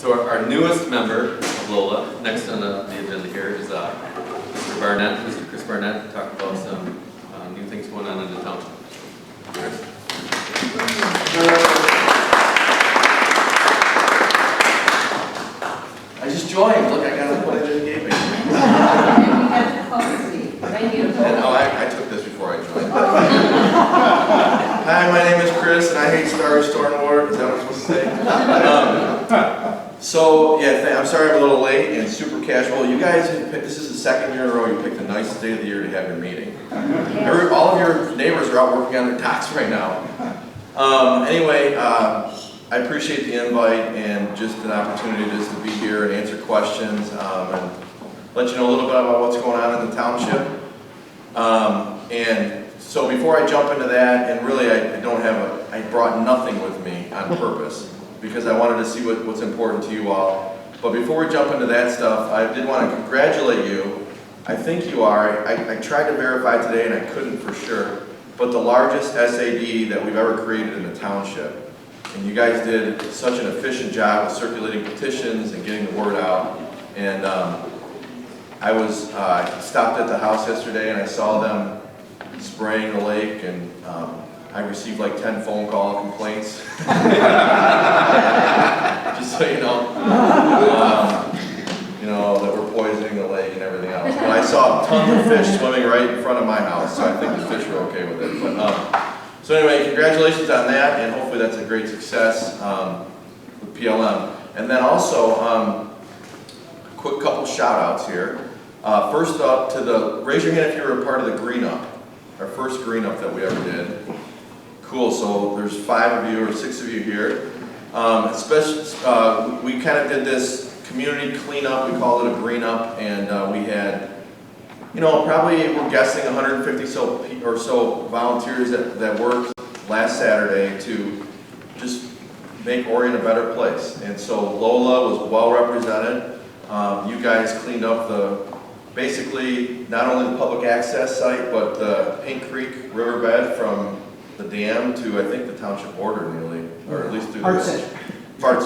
So our newest member of LOLA, next on the agenda here is Mr. Barnett, Mr. Chris Barnett, to talk about some new things going on in the township. Chris? I just joined. Look, I got what they just gave me. Oh, I took this before I joined. Hi, my name is Chris, and I hate Star Stormward. Is that what I'm supposed to say? I'm sorry I'm a little late and super casual. You guys have picked, this is the second year in a row you picked the nicest day of the year to have your meeting. All of your neighbors are out working on their docks right now. Anyway, I appreciate the invite and just an opportunity just to be here and answer questions and let you know a little bit about what's going on in the township. And so before I jump into that, and really I brought nothing with me on purpose because I wanted to see what's important to you all. But before we jump into that stuff, I did want to congratulate you. I think you are. I tried to verify today and I couldn't for sure, but the largest SAD that we've ever created in the township. And you guys did such an efficient job of circulating petitions and getting the word out. And I stopped at the house yesterday and I saw them spraying the lake, and I received like 10 phone call complaints. Just so you know, that we're poisoning the lake and everything else. But I saw tons of fish swimming right in front of my house, so I think the fish were okay with it. But, so anyway, congratulations on that, and hopefully that's a great success with PLM. And then also, a quick couple shout outs here. First up, raise your hand if you were a part of the green up, our first green up that we ever did. Cool, so there's 5 of you or 6 of you here. We kind of did this community cleanup, we called it a green up, and we had, probably we're guessing 150 or so volunteers that worked last Saturday to just make Orion a better place. And so LOLA was well represented. You guys cleaned up basically not only the public access site, but the Pink Creek riverbed from the dam to I think the township border nearly, or at least through parts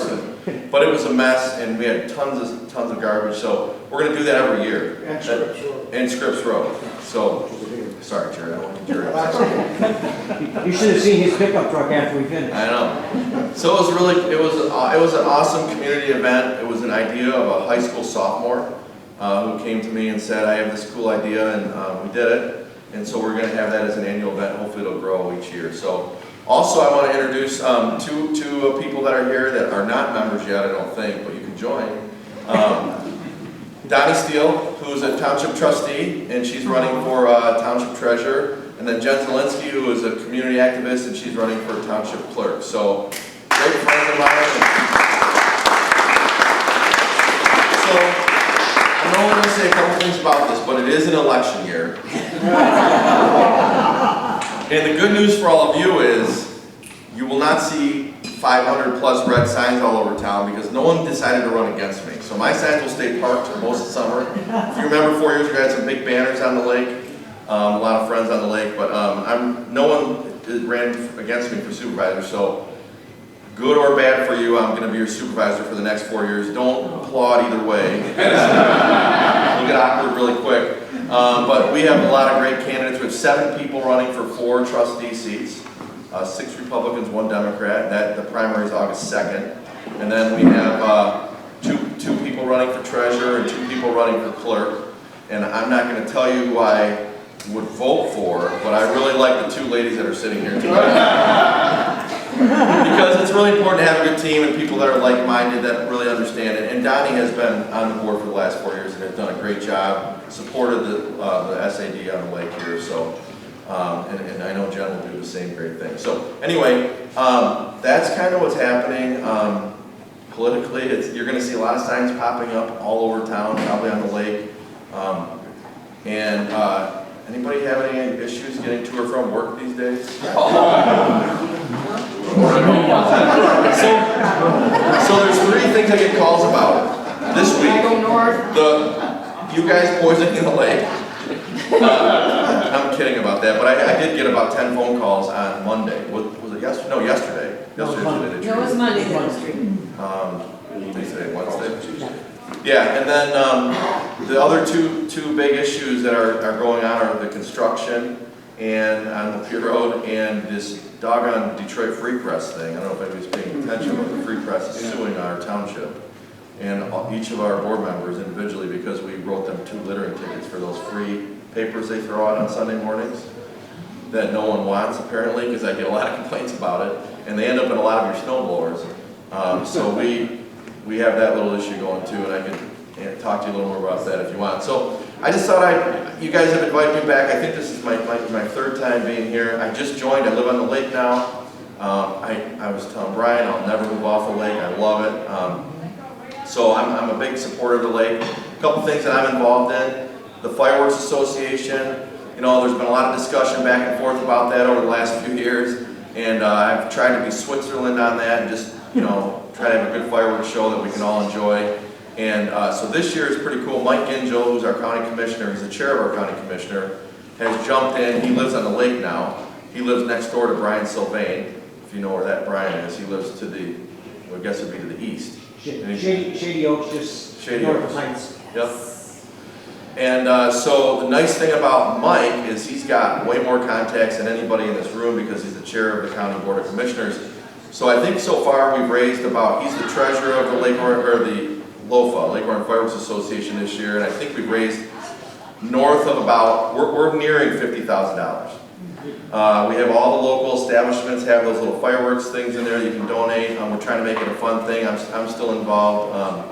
of it. But it was a mess, and we had tons of garbage. So we're going to do that every year. And Scripps Road. So sorry, Jerry, I don't want to Jerry. You should have seen his pickup truck after we finished. I know. So it was an awesome community event. It was an idea of a high school sophomore who came to me and said, I have this cool idea, and we did it. And so we're going to have that as an annual event. Hopefully it'll grow each year. So also I want to introduce two people that are here that are not members yet, I don't think, but you can join. Donnie Steele, who is a township trustee, and she's running for township treasurer. And then Jen Zielinski, who is a community activist, and she's running for township clerk. So great friends of mine. So I know I'm going to say a couple things about this, but it is an election year. And the good news for all of you is you will not see 500 plus red signs all over town because no one decided to run against me. So my signs will stay parked for most of the summer. If you remember 4 years ago, I had some big banners on the lake, a lot of friends on the lake, but no one ran against me for supervisor. So good or bad for you, I'm going to be your supervisor for the next 4 years. Don't applaud either way. It'll get awkward really quick. But we have a lot of great candidates. We have 7 people running for 4 trustee seats, 6 Republicans, 1 Democrat. The primary is August 2nd. And then we have two people running for treasurer and 2 people running for clerk. And I'm not going to tell you who I would vote for, but I really like the 2 ladies that are sitting here tonight. Because it's really important to have a good team and people that are like-minded that really understand it. And Donnie has been on the board for the last 4 years and has done a great job, supported the SAD on the lake here. So, and I know Jen will do the same great thing. So anyway, that's kind of what's happening politically. You're going to see a lot of signs popping up all over town, probably on the lake. Anybody have any issues getting to or from work these days? So there's 3 things I get calls about this week. You guys poisoning the lake. I'm kidding about that, but I did get about 10 phone calls on Monday. Was it yesterday? No, yesterday. No, it was Monday that was street. Today, Wednesday? Yeah, and then the other two big issues that are going on are the construction and on the Pier Road and this doggone Detroit Free Press thing. I don't know if anybody's paying attention, but the Free Press is suing our township and each of our board members individually because we wrote them 2 littering tickets for those free papers they throw out on Sunday mornings that no one wants apparently, because I get a lot of complaints about it, and they end up in a lot of your snow blowers. So we have that little issue going too, and I can talk to you a little more about that if you want. So I just thought you guys have invited me back. I think this is my 3rd time being here. I just joined. I live on the lake now. I was telling Brian I'll never move off the lake. I love it. So I'm a big supporter of the lake. A couple things that I'm involved in. The Fireworks Association. You know, there's been a lot of discussion back and forth about that over the last few years. And I've tried to be Switzerland on that and just, you know, try to have a good fireworks show that we can all enjoy. And so this year is pretty cool. Mike Gingell, who's our county commissioner, he's the chair of our county commissioner, has jumped in. He lives on the lake now. He lives next door to Brian Sylvain, if you know where that Brian is. He lives to the, well, I guess it would be to the east. Shady Oaks, just north of Heights. Yep. And so the nice thing about Mike is he's got way more contacts than anybody in this room because he's the chair of the county board of commissioners. So I think so far we've raised about, he's the treasurer of the Lake Orion, or the LOFA, Lake Orion Fireworks Association this year, and I think we've raised north of about, we're nearing $50,000. We have all the local establishments have those little fireworks things in there that you can donate. We're trying to make it a fun thing. I'm still involved.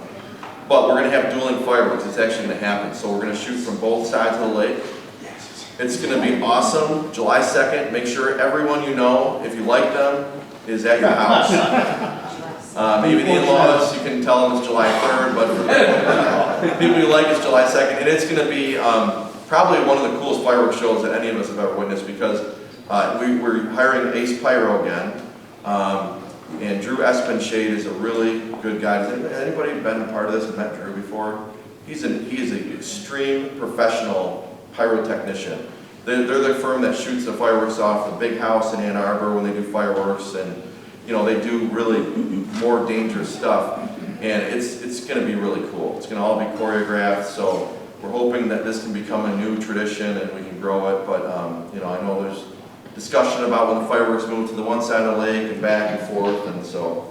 But we're going to have dueling fireworks. It's actually going to happen. So we're going to shoot from both sides of the lake. It's going to be awesome. July 2nd. Make sure everyone you know, if you like them, is at your house. Maybe the in-laws, you can tell them it's July 3rd, but for the people you like, it's July 2nd. And it's going to be probably one of the coolest fireworks shows that any of us have ever witnessed because we're hiring Ace Pyro again. And Drew Espenshade is a really good guy. Has anybody been a part of this and met Drew before? He is an extreme professional pyrotechnician. They're the firm that shoots the fireworks off the big house in Ann Arbor when they do fireworks, and you know they do really more dangerous stuff. And it's going to be really cool. It's going to all be choreographed. So we're hoping that this can become a new tradition and we can grow it. But you know, I know there's discussion about when the fireworks move to the one side of the lake and back and forth, and so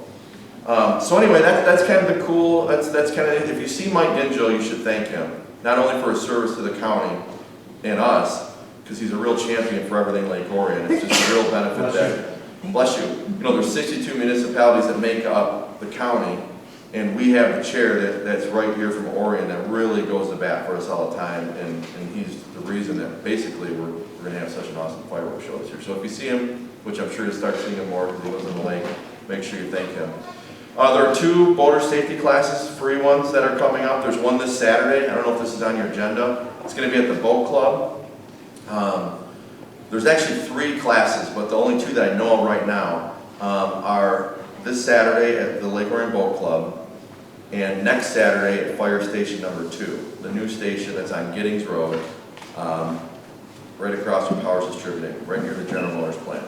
anyway, that's kind of the cool. That's kind of, if you see Mike Gingell, you should thank him not only for his service to the county and us, because he's a real champion for everything Lake Orion. It's just a real benefit that, bless you. You know, there's 62 municipalities that make up the county, and we have the chair that's right here from Orion that really goes to bat for us all the time, and he's the reason that basically we're going to have such an awesome fireworks show this year. So if you see him, which I'm sure you'll start seeing him more because he lives on the lake, make sure you thank him. There are 2 boater safety classes, free ones, that are coming up. There's one this Saturday. I don't know if this is on your agenda. It's going to be at the boat club. There's actually 3 classes, but the only 2 that I know of right now are this Saturday at the Lake Orion Boat Club and next Saturday at Fire Station number 2, the new station that's on Giddings Road. Right across from Powers Distributing, right near the General Motors plant.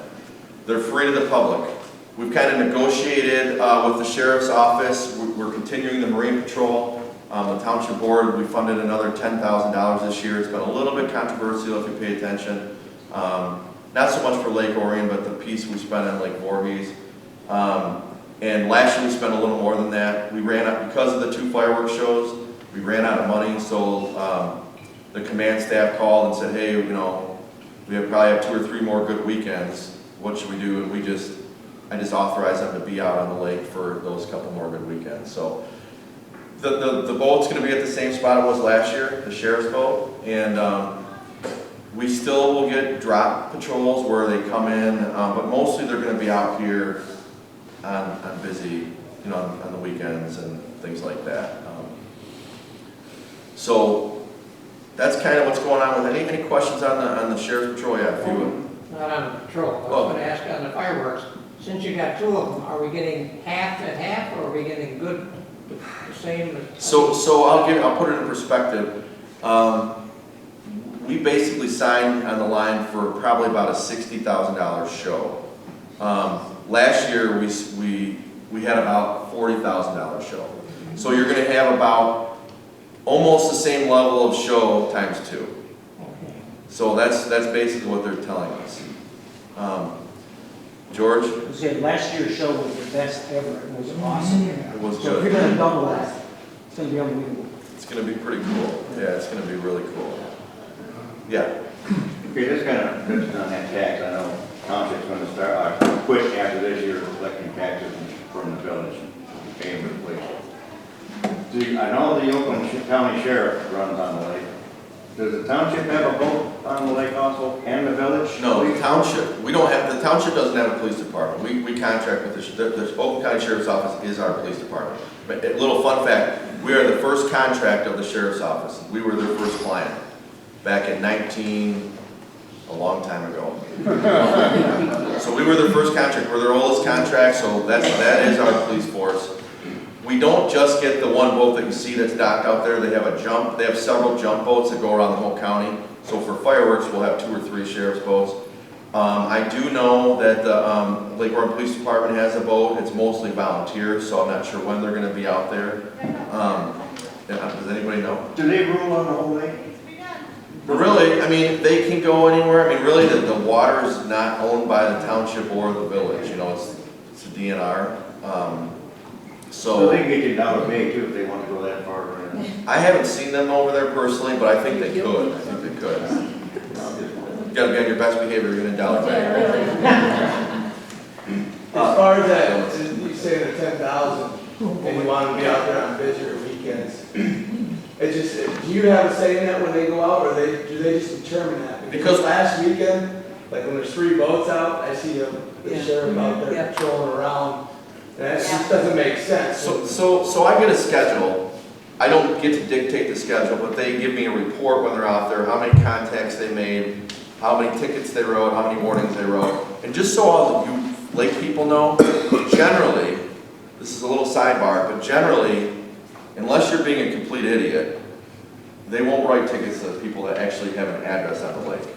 They're free to the public. We've kind of negotiated with the Sheriff's Office. We're continuing the Marine Patrol. The Township Board, we funded another $10,000 this year. It's been a little bit controversial if you pay attention. Not so much for Lake Orion, but the piece we spent on Lake Voorhees. And last year we spent a little more than that. We ran out, because of the 2 fireworks shows, we ran out of money, so the command staff called and said, hey, you know, we probably have 2 or 3 more good weekends. What should we do? And I just authorized them to be out on the lake for those couple more good weekends. So the boat's going to be at the same spot it was last year, the sheriff's boat, and we still will get drop patrols where they come in, but mostly they're going to be out here on busy, you know, on the weekends and things like that. So that's kind of what's going on with it. Any questions on the sheriff's patrol? Yeah, if you would. Not on the patrol. I was going to ask on the fireworks. Since you got 2 of them, are we getting half and half, or are we getting good, the same? So I'll put it in perspective. We basically signed on the line for probably about a $60,000 show. Last year we had about $40,000 show. So you're gonna have about almost the same level of show times 2. Okay. So that's basically what they're telling us. George, I said, last year's show was the best ever. It was awesome. it was So if you're good. gonna double that, it's gonna be unbelievable. It's gonna be pretty cool. Yeah, it's gonna be really cool. Yeah. Okay, this kind of touches on that tax. I know Township's going to start, quit after this year collecting taxes from the village, paying for the police. I know the Oakland County Sheriff runs on the lake. Does the Township have a boat on the lake also, and the village? No, the township, we don't have, the township doesn't have a police department. We contract with the Oakland County Sheriff's Office is our police department. But a little fun fact, we are the first contract of the Sheriff's Office. We were their first client back in a long time ago. So we were their first contract, we're their oldest contract, so that is our police force. We don't just get the one boat that you see that's docked out there. They have several jump boats that go around the whole county. So for fireworks, we'll have 2 or 3 sheriff's boats. I do know that the Lake Orion Police Department has a boat. It's mostly volunteers, so I'm not sure when they're gonna be out there. Does anybody know? Do they rule on the whole lake? But really, I mean, they can go anywhere. I mean, really, the water is not owned by the township or the village. You know, it's a DNR. So they can get you down to Bay too if they want to go that far. Right? I haven't seen them over there personally, but I think they could. I think they could. You gotta be on your best behavior. You're gonna dollar Bay. As far as that, you say the 10,000, and you want to be out there on busier weekends. It's just, do you have a say in that when they go out, or do they just determine that? Because last weekend, like when there's 3 boats out, I see the sheriff out there patrolling around. And that just doesn't make sense. So I get a schedule. I don't get to dictate the schedule, but they give me a report when they're out there, how many contacts they made, how many tickets they wrote, how many warnings they wrote. And just so all of you lake people know, generally, this is a little sidebar, but generally, unless you're being a complete idiot, they won't write tickets to people that actually have an address on the lake.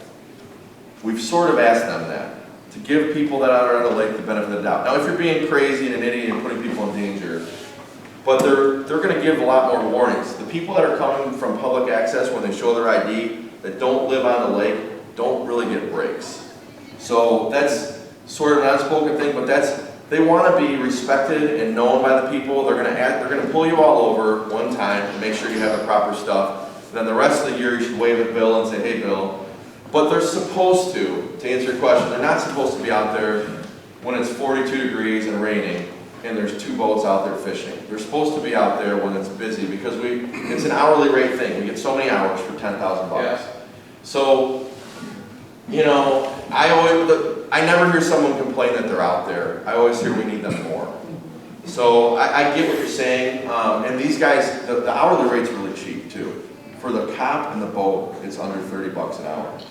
We've sort of asked them that, to give people that are on the lake the benefit of the doubt. Now, if you're being crazy and an idiot and putting people in danger, but they're going to give a lot more warnings. The people that are coming from public access when they show their ID that don't live on the lake don't really get breaks. So that's sort of an unspoken thing, but they want to be respected and known by the people. They're going to pull you all over one time and make sure you have the proper stuff. Then the rest of the year you should wave at Bill and say, hey Bill. But they're supposed to answer your question, they're not supposed to be out there when it's 42 degrees and raining and there's 2 boats out there fishing. They're supposed to be out there when it's busy because it's an hourly rate thing. We get so many hours for $10,000 bucks. So, you know, I never hear someone complain that they're out there. I always hear we need them more. So I get what you're saying, and these guys, the hourly rate's really cheap too. For the cop and the boat, it's under 30 bucks an hour.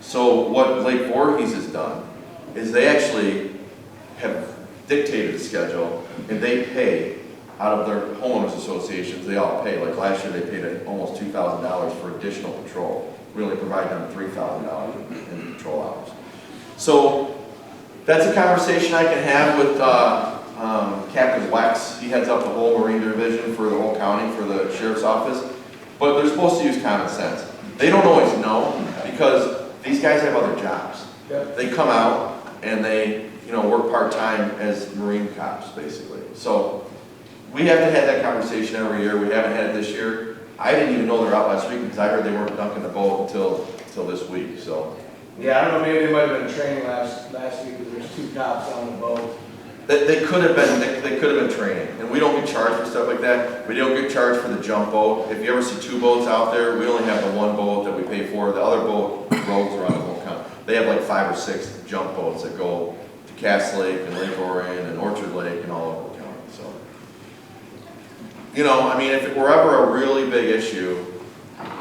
So what Lake Voorhees has done is they actually have dictated a schedule, and they pay out of their homeowners associations. They all pay. Like last year, they paid almost $2,000 for additional patrol. Really provide them $3,000 in patrol hours. So that's a conversation I can have with Captain Wex. He heads up the whole Marine Division for the whole county for the Sheriff's Office. But they're supposed to use common sense. They don't always know because these guys have other jobs. They come out and they, work part-time as Marine cops, basically. So we have to have that conversation every year. We haven't had it this year. I didn't even know they're out last week because I heard they weren't dunking the boat until this week. So Yeah, I don't know, maybe they might have been training last week because there's 2 cops on the boat. they could have been training, and we don't get charged for stuff like that. We don't get charged for the jump boat. If you ever see 2 boats out there, we only have the 1 boat that we pay for. The other boat rows around the whole county. They have like 5 or 6 jump boats that go to Cass Lake and Lake Orion and Orchard Lake and all over the county. So, if it were ever a really big issue,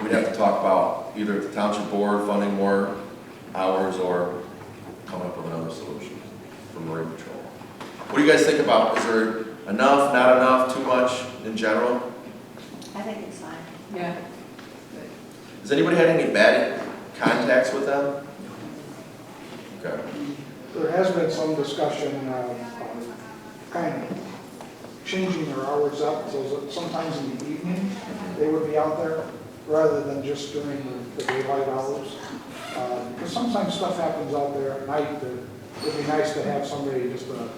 we'd have to talk about either the township board funding more hours or coming up with another solution for Marine Patrol. What do you guys think about? Is there enough, not enough, too much in general? I think it's fine. Yeah. Has anybody had any bad contacts with them? Okay. There has been some discussion, kind of changing their hours up, so that sometimes in the evening, they would be out there, rather than just during the daylight hours. Because sometimes stuff happens out there at night that it'd be nice to have somebody just to,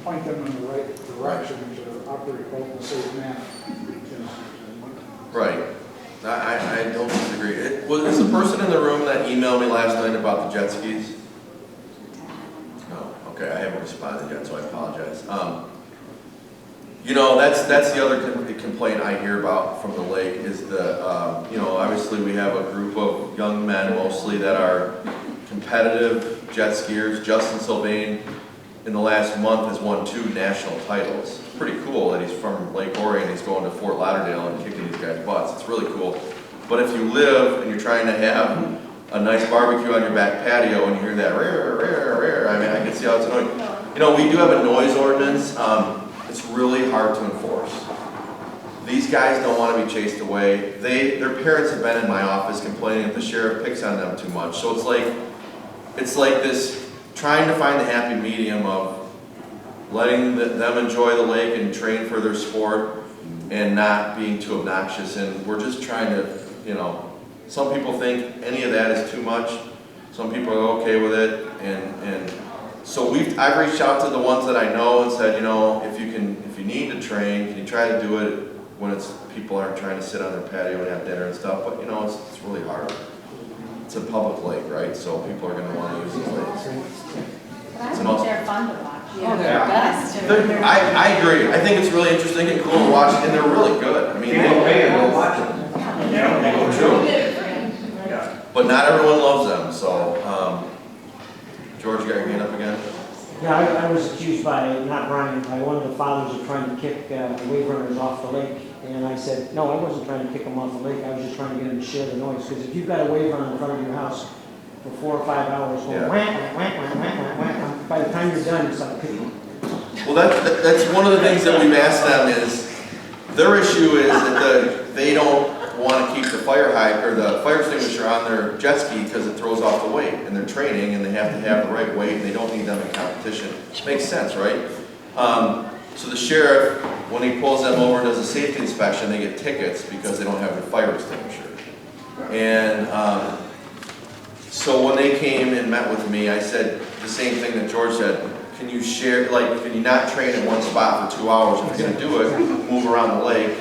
point them in the right direction to operate boat in a safe manner. Right. I don't disagree. Was the person in the room that emailed me last night about the jet skis? No. Okay, I haven't responded yet, so I apologize. That's the other complaint I hear about from the lake is the, obviously we have a group of young men mostly that are competitive jet skiers. Justin Sylvain in the last month has won 2 national titles. It's pretty cool that he's from Lake Orion, he's going to Fort Lauderdale and kicking these guys' butts. It's really cool. But if you live and you're trying to have a nice barbecue on your back patio and you hear that I mean, I can see how it's annoying. We do have a noise ordinance. It's really hard to enforce. These guys don't want to be chased away. Their parents have been in my office complaining that the sheriff picks on them too much. So it's like this trying to find the happy medium of letting them enjoy the lake and train for their sport and not being too obnoxious. And we're just trying to, some people think any of that is too much. Some people are okay with it. And so I've reached out to the ones that I know and said, if you need to train, can you try to do it when people aren't trying to sit on their patio and have dinner and stuff, but it's really hard. It's a public lake, right? So people are going to want to use these lakes. But I think they're fun to watch. Yeah. They're best. I agree. I think it's really interesting and cool to watch, and they're really good. I mean, People pay to go watch them. but not everyone loves them. So, George, you got your hand up again? Yeah, I was accused by, not Brian, by one of the fathers of trying to kick wave runners off the lake. And I said, no, I wasn't trying to kick them off the lake. I was just trying to get them to share the noise. Because if you've got a wave runner in front of your house for 4 or 5 hours going Yeah. whack, whack, whack, whack, whack, whack, by the time you're done, it's like kicking. Well, that's one of the things that we've asked them is, their issue is that they don't want to keep the fire extinguisher on their jet ski because it throws off the weight, and they're training and they have to have the right weight and they don't need them in competition. Makes sense, right? So the sheriff, when he pulls them over and does a safety inspection, they get tickets because they don't have their fire extinguisher. And so when they came and met with me, I said the same thing that George said. Can you can you not train in one spot for 2 hours? If you're going to do it, move around the lake.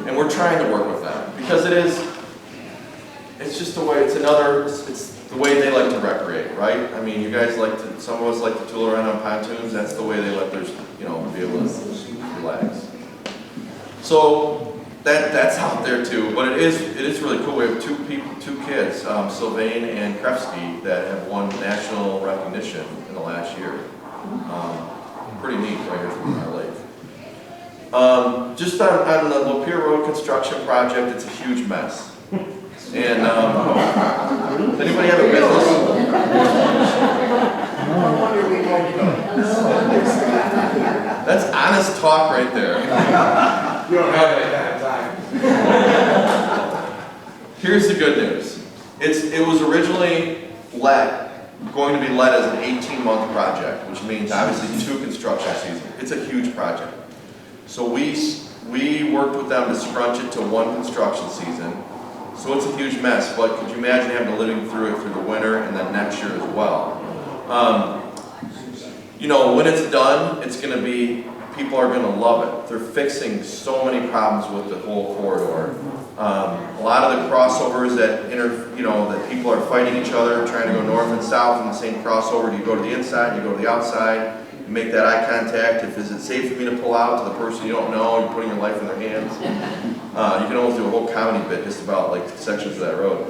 And we're trying to work with them because it's just the way, it's the way they like to recreate, right? I mean, you guys some of us like to tool around on pontoons. That's the way they let their, be able to relax. So that's out there too. But it is really cool. We have 2 kids, Sylvain and Krefsky, that have won national recognition in the last year. Pretty neat right here from our lake. Just on the Lapeer Road construction project, it's a huge mess. And does anybody have a business? That's honest talk right there. You don't have it at that time. Here's the good news. It was originally going to be led as an 18-month project, which means obviously 2 construction seasons. It's a huge project. So we worked with them to scrunch it to 1 construction season. So it's a huge mess, but could you imagine having to living through it through the winter and then next year as well? When it's done, it's going to be, people are going to love it. They're fixing so many problems with the whole corridor. A lot of the crossovers that that people are fighting each other, trying to go north and south in the same crossover. Do you go to the inside? Do you go to the outside? You make that eye contact. Is it safe for me to pull out to the person you don't know? You're putting your life in their hands. You can almost do a whole comedy bit just about sections of that road.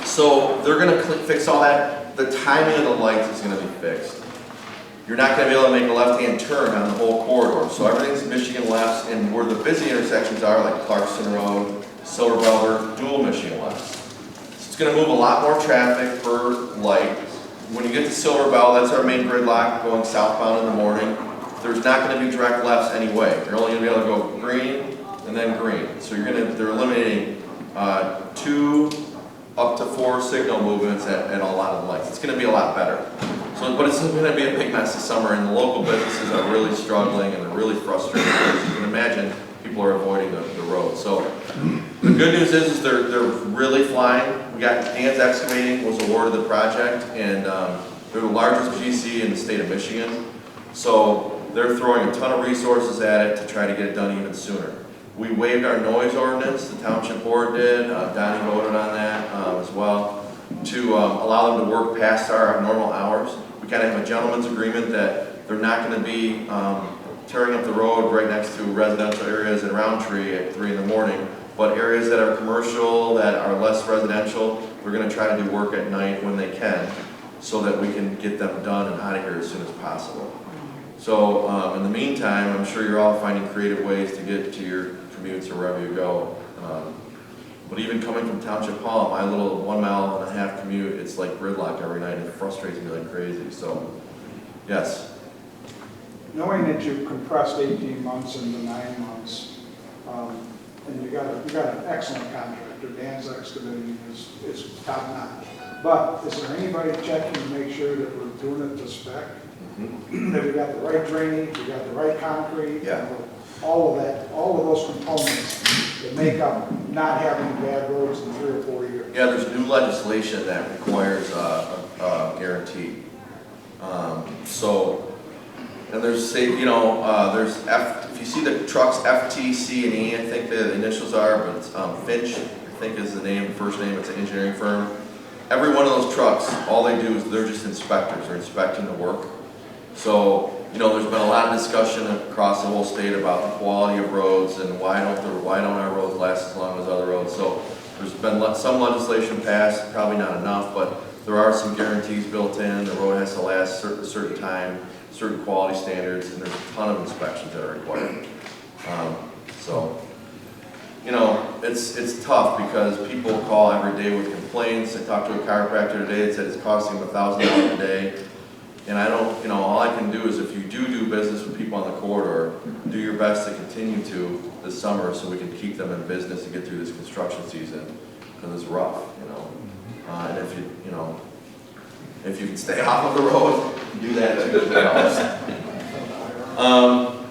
So they're going to fix all that. The timing of the lights is going to be fixed. You're not going to be able to make a left-hand turn on the whole corridor. So everything's Michigan lefts, and where the busy intersections are, like Clarkson Road, Silver Bell, are dual Michigan lefts. So it's going to move a lot more traffic per light. When you get to Silver Bell, that's our main gridlock going southbound in the morning. There's not going to be direct lefts anyway. You're only going to be able to go green and then green. So they're eliminating 2 up to 4 signal movements at a lot of the lights. It's going to be a lot better. So, but it's gonna be a big mess this summer, and the local businesses are really struggling, and they're really frustrated. As you can imagine, people are avoiding the road. So, the good news is they're really flying. We got Dan's Excavating was awarded the project, and they're the largest GC in the state of Michigan. So, they're throwing a ton of resources at it to try to get it done even sooner. We waived our noise ordinance, the Township Board did, Donnie voted on that as well, to allow them to work past our normal hours. We kind of have a gentleman's agreement that they're not going to be tearing up the road right next to residential areas in Roundtree at 3 in the morning, but areas that are commercial, that are less residential, we're going to try to do work at night when they can, so that we can get them done and out of here as soon as possible. So in the meantime, I'm sure you're all finding creative ways to get to your commutes or wherever you go. But even coming from Township Hall, my little 1.5 mile commute, it's like gridlock every night. It frustrates me like crazy. So, yes. Knowing that you compressed 18 months into 9 months, and you got an excellent contractor, Dan's Excavating is top notch. But is there anybody checking to make sure that we're doing it to spec? That we got the right drainage, we got the right concrete, Yeah. all of that, all of those components that make up not having bad roads in 3 or 4 years. Yeah, there's new legislation that requires a guarantee. And there's, say, there's if you see the trucks FT, C, and E, I think the initials are, but it's Finch, I think is the name, first name, it's an engineering firm. Every one of those trucks, all they do is they're just inspectors, they're inspecting the work. So, there's been a lot of discussion across the whole state about the quality of roads and why don't our roads last as long as other roads. So there's been some legislation passed, probably not enough, but there are some guarantees built in. The road has to last a certain time, certain quality standards, and there's a ton of inspections that are required. It's tough because people call every day with complaints. I talked to a chiropractor today that said it's costing him $1,000 a day. And I don't, all I can do is if you do business with people on the corridor, do your best to continue to this summer so we can keep them in business and get through this construction season, because it's rough, And if you can stay off of the road, do that too.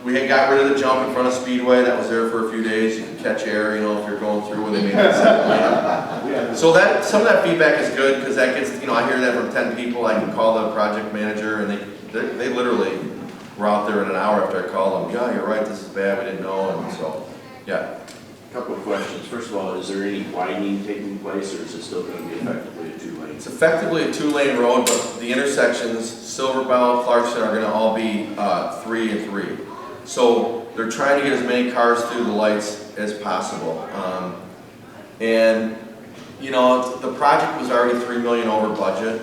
We had got rid of the jump in front of Speedway that was there for a few days. You can catch air, if you're going through where they made that second lane. So some of that feedback is good because that gets, I hear that from 10 people. I can call the project manager and they literally were out there in an hour after I called them. Yeah, you're right, this is bad, we didn't know, and so, yeah. Couple of questions. First of all, is there any widening taking place, or is it still going to be effectively a 2-lane? It's effectively a 2-lane road, but the intersections, Silver Bell, Clarkson, are going to all be 3 and 3. So they're trying to get as many cars through the lights as possible. The project was already $3 million over budget,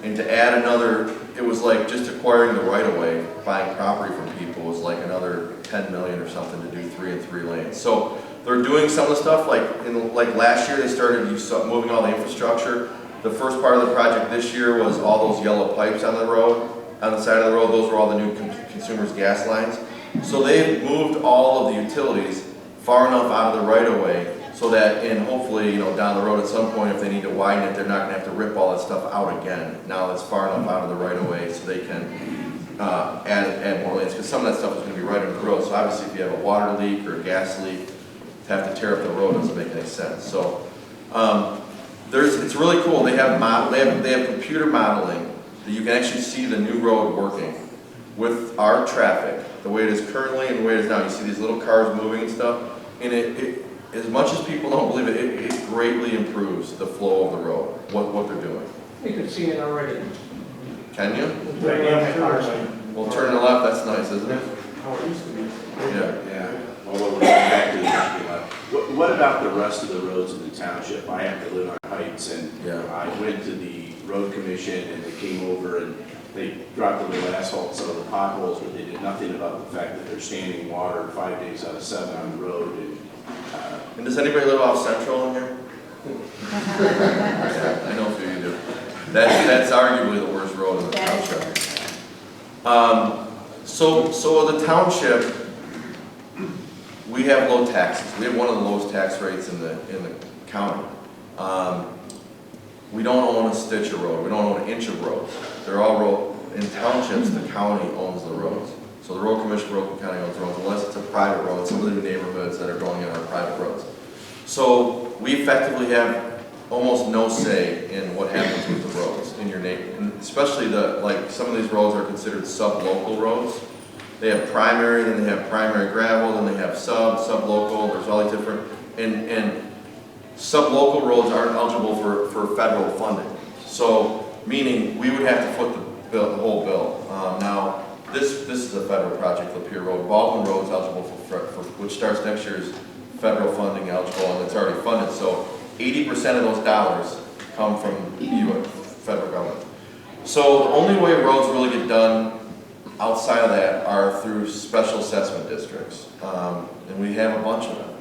and to add another, it was like just acquiring the right of way, buying property from people was like another $10 million or something to do 3 and 3 lanes. So they're doing some of the stuff like last year they started moving all the infrastructure. The first part of the project this year was all those yellow pipes on the road, on the side of the road. Those were all the new consumers' gas lines. So they've moved all of the utilities far enough out of the right of way so that, and hopefully, down the road at some point, if they need to widen it, they're not going to have to rip all that stuff out again. Now it's far enough out of the right of way so they can add more lanes, because some of that stuff is going to be right on the road. So obviously, if you have a water leak or a gas leak, to have to tear up the road doesn't make any sense. So it's really cool. They have computer modeling that you can actually see the new road working with our traffic, the way it is currently and the way it is now. You see these little cars moving and stuff, and it as much as people don't believe it, it greatly improves the flow of the road, what they're doing. You can see it already. Can you? Well, Right. turning left, that's nice, isn't it? How it used to be. Yeah. Well, we're back to the parking lot. What about the rest of the roads in the township? I have to live on Heights, and Yeah. I went to the road commission, and they came over and they dropped a little asphalt in some of the potholes, but they did nothing about the fact that there's standing water 5 days out of 7 on the road. And does anybody live off Central in here? Yeah, I know a few of you do. That's arguably the worst road in the township. So the township, we have low taxes. We have one of the lowest tax rates in the county. We don't own a stitch of road. We don't own an inch of road. they're all in townships, the county owns the roads. So the road commission for Oakland County owns the roads, unless it's a private road, some of the neighborhoods that are going in are private roads. So we effectively have almost no say in what happens with the roads in your neighborhood, especially like some of these roads are considered sub-local roads. They have primary, then they have primary gravel, then they have sub-local, there's all these different, and sub-local roads aren't eligible for federal funding. So, meaning we would have to foot the whole bill. Now, this is a federal project, Lapeer Road. Baldwin Road is eligible for which starts next year's federal funding eligible, and it's already funded. So 80% of those dollars come from the U.S. federal government. So the only way roads really get done outside of that are through special assessment districts. And we have a bunch of them.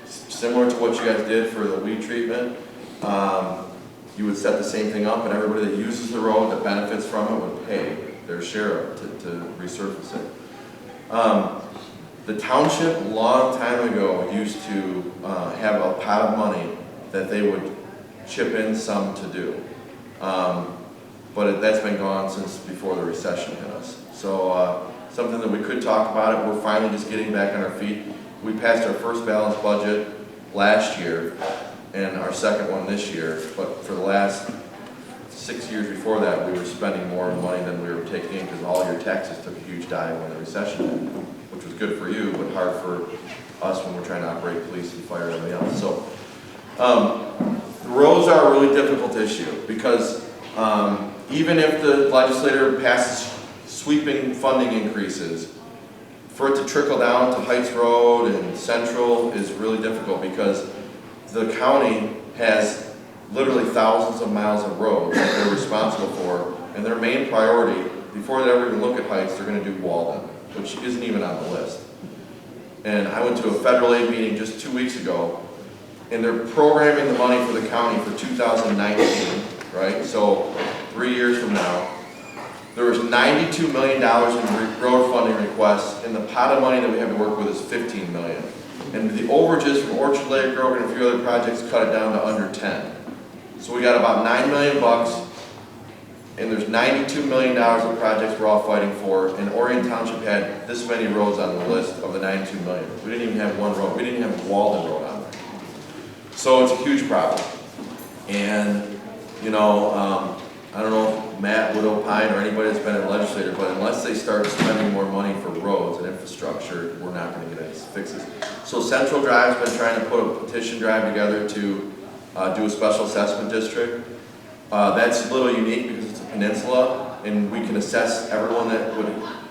Similar to what you guys did for the weed treatment, you would set the same thing up and everybody that uses the road that benefits from it would pay their share of it to resurface it. The township, a long time ago, used to have a pot of money that they would chip in some to do. But that's been gone since before the recession hit us. So something that we could talk about it, we're finally just getting back on our feet. We passed our first balanced budget last year and our second one this year, but for the last 6 years before that, we were spending more money than we were taking in because all your taxes took a huge dive when the recession hit, which was good for you, but hard for us when we're trying to operate police and fire and everything else. So the roads are a really difficult issue because even if the legislator passes sweeping funding increases, for it to trickle down to Heights Road and Central is really difficult because the county has literally thousands of miles of roads that they're responsible for, and their main priority, before they ever even look at Heights, they're going to do Walden, which isn't even on the list. And I went to a federal aid meeting just 2 weeks ago, and they're programming the money for the county for 2019, right? So 3 years from now, there was $92 million in road funding requests, and the pot of money that we have to work with is $15 million. And the overages from Orchard Lake Road and a few other projects cut it down to under 10. So we got about $9 million bucks, and there's $92 million of projects we're all fighting for, and Orion Township had this many roads on the list of the $92 million. We didn't even have one road. We didn't even have Walden Road on there. So it's a huge problem. And, you know, I don't know if Matt would opine or anybody that's been a legislator, but unless they start spending more money for roads and infrastructure, we're not going to get any fixes. So Central Drive's been trying to put a petition drive together to do a special assessment district. That's a little unique because it's a peninsula, and we can assess everyone that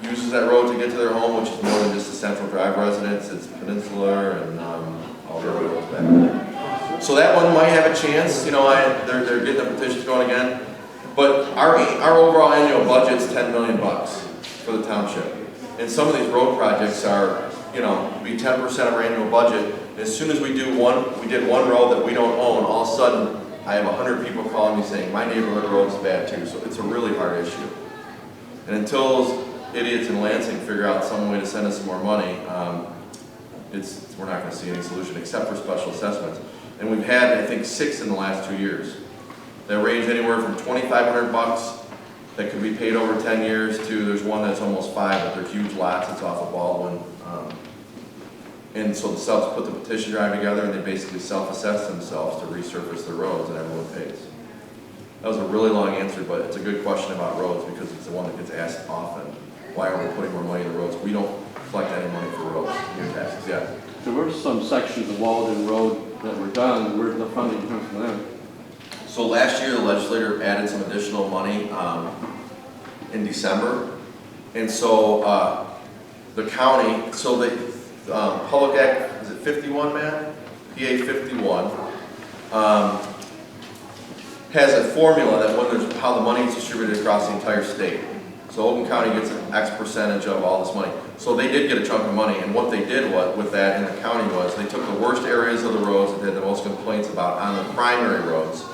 uses that road to get to their home, which is more than just the Central Drive residents. It's Peninsula and all the other roads back there. So that one might have a chance. You know, they're getting the petitions going again. But our overall annual budget's $10 million bucks for the township. And some of these road projects are, you know, be 10% of our annual budget. And as soon as we did one road that we don't own, all of a sudden I have 100 people calling me saying, my neighborhood road's bad too. So it's a really hard issue. And until those idiots in Lansing figure out some way to send us some more money, we're not going to see any solution except for special assessments. And we've had, I think, 6 in the last 2 years. They range anywhere from $2,500 bucks that could be paid over 10 years to there's one that's almost 5, but they're huge lots. It's off of Baldwin. And so the subs put the petition drive together and they basically self-assess themselves to resurface the roads and everyone pays. That was a really long answer, but it's a good question about roads because it's the one that gets asked often. Why are we putting more money in the roads? We don't collect any money for roads in your taxes, yeah. There were some sections of Walden Road that were done. Where did the funding come from them? So last year, the legislator added some additional money in December. And so the county, so the Public Act, is it 51, man? PA 51, has a formula that when there's how the money is distributed across the entire state. So Oakland County gets an X percentage of all this money. So they did get a chunk of money, and what they did with that in the county was they took the worst areas of the roads that they had the most complaints about on the primary roads,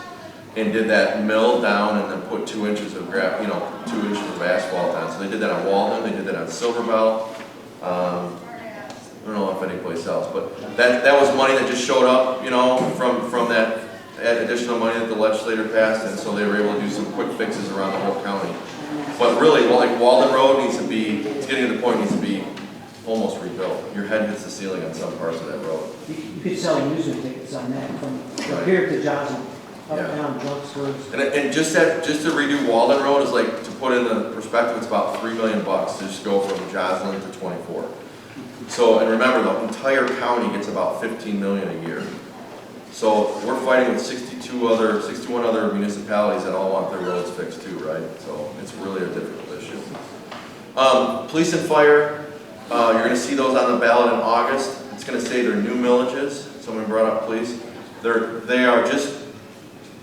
and did that mill down and then put 2 inches of 2 inches of asphalt on. So they did that on Walden, they did that on Silverbell. I don't know if any place else, but that was money that just showed up, you know, from that additional money that the legislator passed, and so they were able to do some quick fixes around the whole county. But really, well, like Walden Road needs to be, it's getting to the point, it needs to be almost rebuilt. Your head hits the ceiling on some parts of that road. You could sell amusement tickets on that from here to Johnson, up Yeah. and down drugstores. And just to redo Walden Road is like, to put in the perspective, it's about $3 million to just go from Joslin to 24. So, and remember, the entire county gets about 15 million a year. So we're fighting with 61 other municipalities that all want their roads fixed too, right? So it's really a difficult issue. Police and fire, you're gonna see those on the ballot in August. It's gonna say they're new millages. Someone brought up police. They are just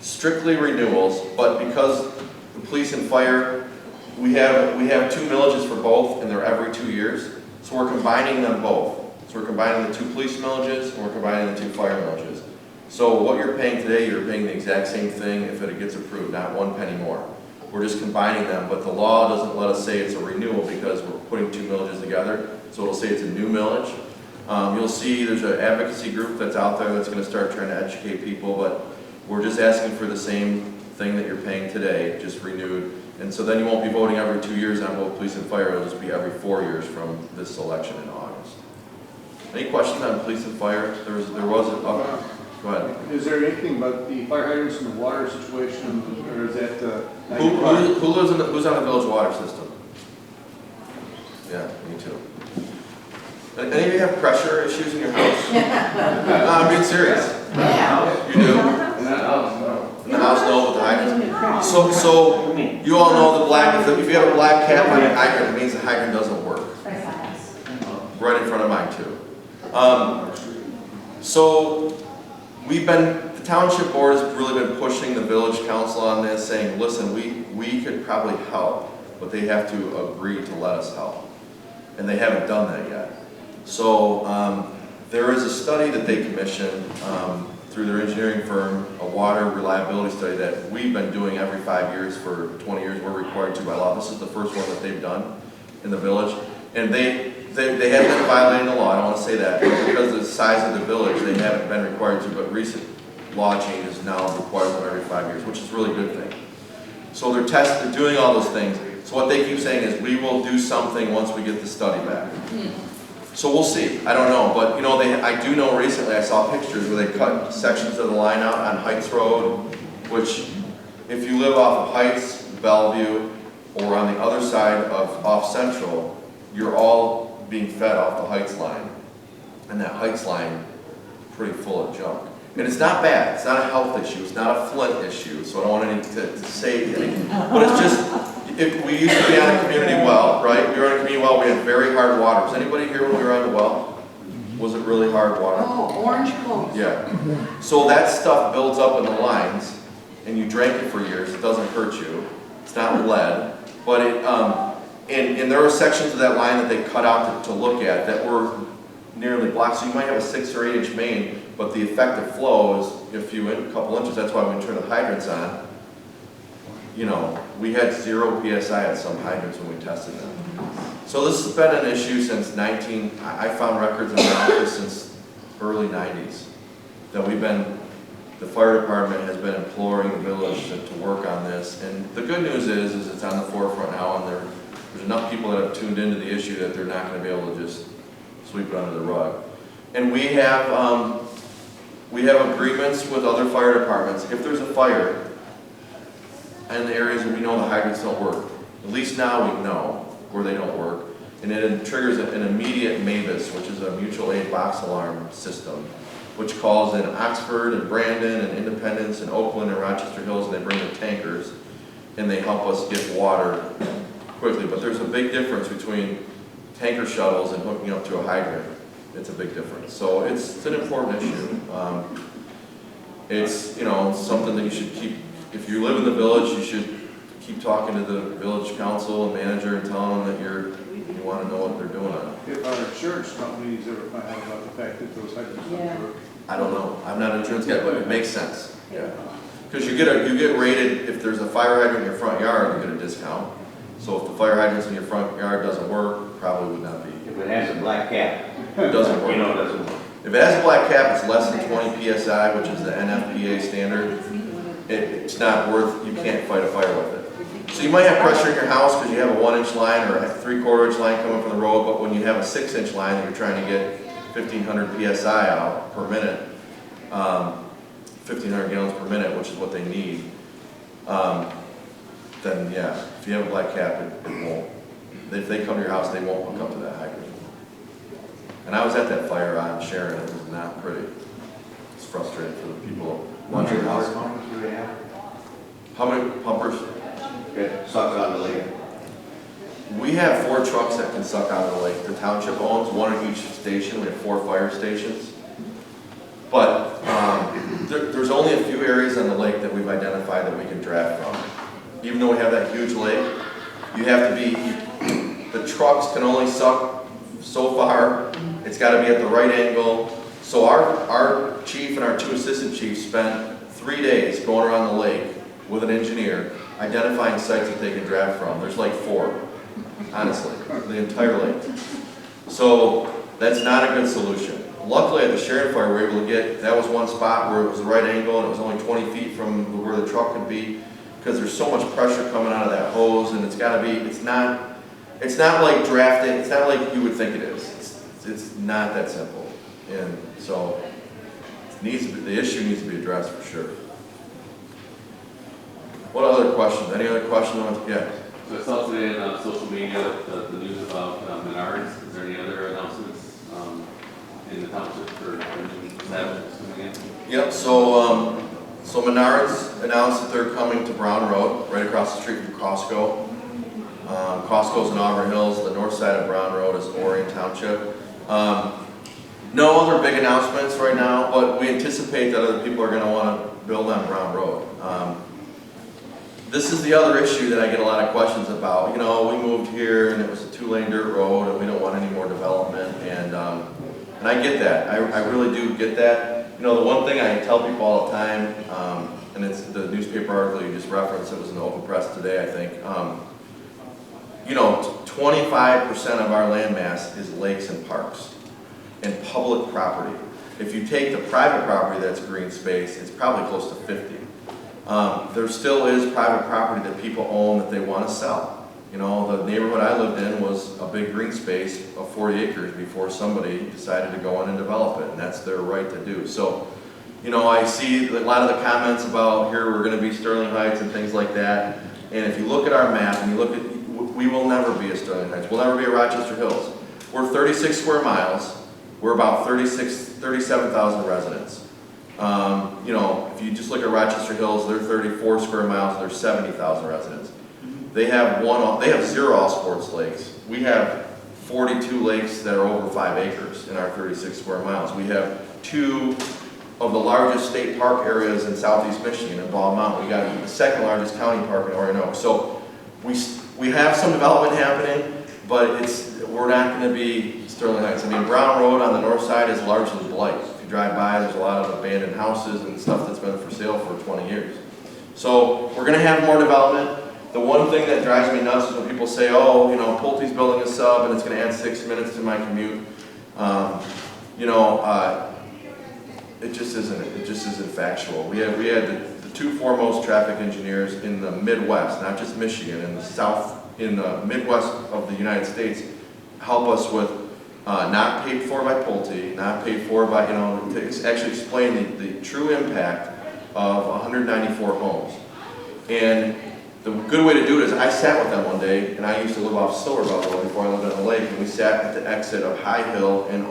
strictly renewals, but because the police and fire, we have 2 millages for both, and they're every 2 years. So we're combining them both. So we're combining the 2 police millages, and we're combining the 2 fire millages. So what you're paying today, you're paying the exact same thing if it gets approved, not 1 penny more. We're just combining them, but the law doesn't let us say it's a renewal because we're putting 2 millages together. So it'll say it's a new millage. You'll see there's an advocacy group that's out there that's gonna start trying to educate people, but we're just asking for the same thing that you're paying today, just renewed. And so then you won't be voting every 2 years on both police and fire, it'll just be every 4 years from this election in August. Any questions on police and fire? There was go ahead. Is there anything about the fire hydrants and the water situation, or is that, Who's on the village water system? Yeah, me too. Any of you have pressure issues in your house? No, I'm being serious. Yeah. You do? In the house, no, with the hydrants. So you all know the black, if you have a black cap on your hydrant, it means the hydrant doesn't work. Right in front of mine too. So the township board has really been pushing the village council on this, saying, listen, we could probably help, but they have to agree to let us help. And they haven't done that yet. So there is a study that they commissioned through their engineering firm, a water reliability study that we've been doing every 5 years for 20 years. We're required to by law. This is the first one that they've done in the village. And they haven't been violating the law, I don't want to say that, because of the size of the village, they haven't been required to, but recent law changes now require them every 5 years, which is a really good thing. So they're doing all those things. So what they keep saying is, we will do something once we get the study back. So we'll see, I don't know, but you know, I do know recently I saw pictures where they cut sections of the line out on Heights Road, which if you live off of Heights, Bellevue, or on the other side of off Central, you're all being fed off the Heights line. And that Heights line is pretty full of junk. And it's not bad, it's not a health issue, it's not a Flint issue, so I don't want to say anything. But it's just, if we used to be on a community well, right? We were on a community well, we had very hard water. Was anybody here when we were on the well? Was it really hard water? Oh, orange cones. Yeah. So that stuff builds up in the lines, and you drank it for years, it doesn't hurt you. It's not lead, but it, and there are sections of that line that they cut out to look at that were nearly blocked. So you might have a 6 or 8 inch main, but the effective flow is a couple inches. That's why when we turn the hydrants on, you know, we had 0 PSI at some hydrants when we tested them. So this has been an issue since I found records in my office since early 90s that the fire department has been imploring the village to work on this. And the good news is it's on the forefront now, and there's enough people that have tuned into the issue that they're not going to be able to just sweep it under the rug. And we have agreements with other fire departments. If there's a fire in the areas that we know the hydrants don't work, at least now we know where they don't work, and it triggers an immediate MAVIS, which is a mutual aid box alarm system, which calls in Oxford and Brandon and Independence and Oakland and Rochester Hills, and they bring the tankers and they help us get water quickly. But there's a big difference between tanker shuttles and hooking up to a hydrant. It's a big difference. So it's an important issue. It's, you know, something that you should keep, if you live in the village, you should keep talking to the village council and manager and tell them that you want to know what they're doing on it. if our insurance companies ever find out about the fact that those hydrants don't work? I don't know. I'm not an insurance guy, but it makes sense. Yeah. Because you get rated, if there's a fire hydrant in your front yard, you get a discount. So if the fire hydrants in your front yard doesn't work, probably would not be. If it has a black cap. It doesn't work. You know it doesn't work. If it has a black cap, it's less than 20 PSI, which is the NFPA standard. It's not worth, you can't fight a fire with it. So you might have pressure in your house because you have a 1-inch line or a 3/4 inch line coming from the road, but when you have a 6-inch line that you're trying to get 1,500 PSI out per minute, 1,500 gallons per minute, which is what they need, then yeah, if you have a black cap, it won't. If they come to your house, they won't hook up to that hydrant. And I was at that fire on Sharon, it was not pretty. It's frustrating for the people watching the house. Do they have? How many pumpers? It sucks out of the lake. We have 4 trucks that can suck out of the lake. The township owns 1 at each station. We have 4 fire stations. But there's only a few areas on the lake that we've identified that we can draft from. Even though we have that huge lake, you have to be, the trucks can only suck so far. It's got to be at the right angle. So our chief and our 2 assistant chiefs spent 3 days going around the lake with an engineer, identifying sites that they can draft from. There's like 4, honestly, the entire lake. So that's not a good solution. Luckily at the Sharon fire, we were able to get, that was one spot where it was the right angle and it was only 20 feet from where the truck could be, because there's so much pressure coming out of that hose, and it's got to be, it's not like drafting, it's not like you would think it is. It's not that simple. And so the issue needs to be addressed for sure. What other questions? Any other questions? Yeah. So I saw today on social media the news about Menards. Is there any other announcements in the township for new establishments coming in? Yep, so Menards announced that they're coming to Brown Road, right across the street from Costco. Costco's in Auburn Hills. The north side of Brown Road is Orion Township. No other big announcements right now, but we anticipate that other people are going to want to build on Brown Road. This is the other issue that I get a lot of questions about. You know, we moved here and it was a 2-lane dirt road and we don't want any more development, and I get that. I really do get that. You know, the one thing I tell people all the time, and it's the newspaper article you just referenced, it was in the Open Press today, I think. You know, 25% of our land mass is lakes and parks and public property. If you take the private property that's green space, it's probably close to 50. There still is private property that people own that they want to sell. You know, the neighborhood I lived in was a big green space of 40 acres before somebody decided to go in and develop it, and that's their right to do. So, you know, I see a lot of the comments about here we're going to be Sterling Heights and things like that, and if you look at our map and you look at, we will never be a Sterling Heights, we'll never be a Rochester Hills. We're 36 square miles, we're about 37,000 residents. You know, if you just look at Rochester Hills, they're 34 square miles, they're 70,000 residents. They have 0 all sports lakes. We have 42 lakes that are over 5 acres in our 36 square miles. We have 2 of the largest state park areas in southeast Michigan in Bald Mountain. We got the 2nd largest county park in Orion. So we have some development happening, but we're not going to be Sterling Heights. I mean, Brown Road on the north side is largely blight. If you drive by, there's a lot of abandoned houses and stuff that's been for sale for 20 years. So we're going to have more development. The one thing that drives me nuts is when people say, oh, you know, Pulte's building a sub and it's going to add 6 minutes to my commute. You know, it just isn't factual. We had the 2 foremost traffic engineers in the Midwest, not just Michigan, in the Midwest of the United States, help us with not paid for by Pulte, not paid for by, you know, to actually explain the true impact of 194 homes. And the good way to do it is I sat with them one day, and I used to live off Silverbell Road before I lived on the lake, and we sat at the exit of High Hill and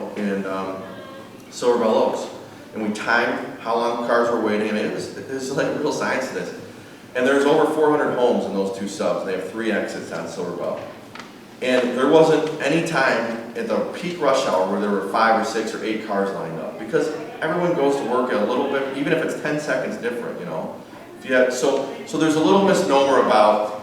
Silverbell Oaks. And we timed how long cars were waiting. I mean, it was like real science to this. And there's over 400 homes in those 2 subs. They have 3 exits on Silverbell. And there wasn't any time at the peak rush hour where there were 5 or 6 or 8 cars lined up, because everyone goes to work a little bit, even if it's 10 seconds different, you know. So there's a little misnomer about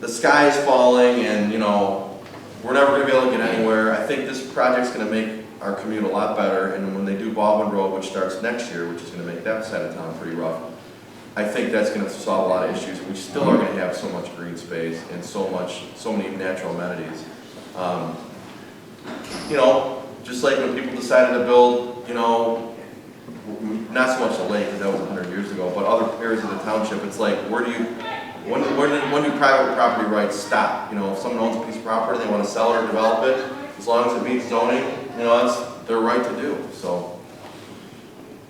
the sky is falling and, you know, we're never going to be able to get anywhere. I think this project's going to make our commute a lot better, and when they do Baldwin Road, which starts next year, which is going to make that side of town pretty rough, I think that's going to solve a lot of issues. We still are going to have so much green space and so many natural amenities. You know, just like when people decided to build, you know, not so much the lake, because that was 100 years ago, but other areas of the township, it's like, where do when do private property rights stop? You know, if someone owns a piece of property, they want to sell it or develop it, as long as it meets zoning, you know, that's their right to do. So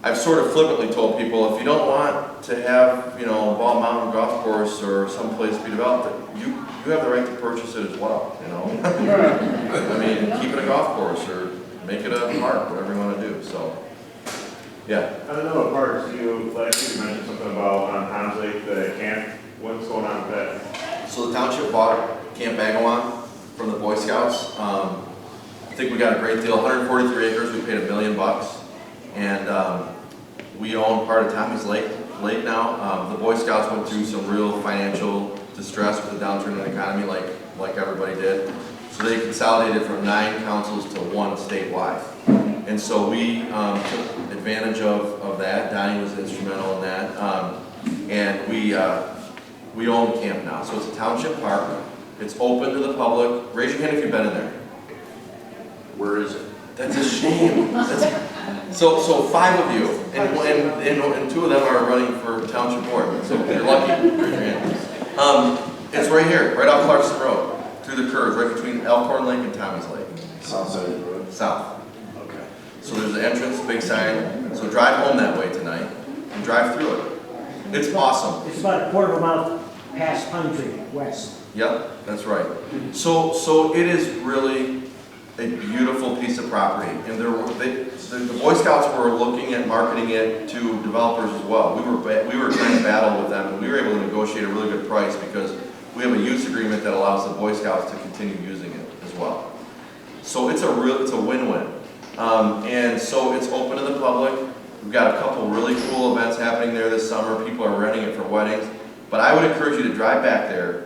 I've sort of flippantly told people, if you don't want to have, you know, Ball Mountain Golf Course or someplace to be developed, you have the right to purchase it as well, you know? I mean, keep it a golf course or make it a park, whatever you want to do, so, yeah. I don't know what parks you mentioned something about on Tom's Lake, the camp. What's going on with that? So the township bought Camp Agawam from the Boy Scouts. I think we got a great deal, 143 acres, we paid $1 million. And we own part of Tommy's Lake now. The Boy Scouts went through some real financial distress with the downturn in the economy like everybody did. So they consolidated from 9 councils to 1 statewide. And so we took advantage of that. Donnie was instrumental in that. And we own the camp now. So it's a township park. It's open to the public. Raise your hand if you've been in there. Where is it? That's a shame. So 5 of you, and 2 of them are running for township board. So you're lucky. Raise your hand. It's right here, right off Clarkson Road, through the curves, right between Elkhorn Lake and Tommy's Lake. South side of the road? South. Okay. So there's an entrance, big sign. So drive home that way tonight and drive through it. It's awesome. It's about a quarter of a mile past Pine Tree, west. Yep, that's right. So it is really a beautiful piece of property, and the Boy Scouts were looking at marketing it to developers as well. We were trying to battle with them, and we were able to negotiate a really good price because we have a use agreement that allows the Boy Scouts to continue using it as well. So it's a win-win, and so it's open to the public. We've got a couple really cool events happening there this summer. People are renting it for weddings, but I would encourage you to drive back there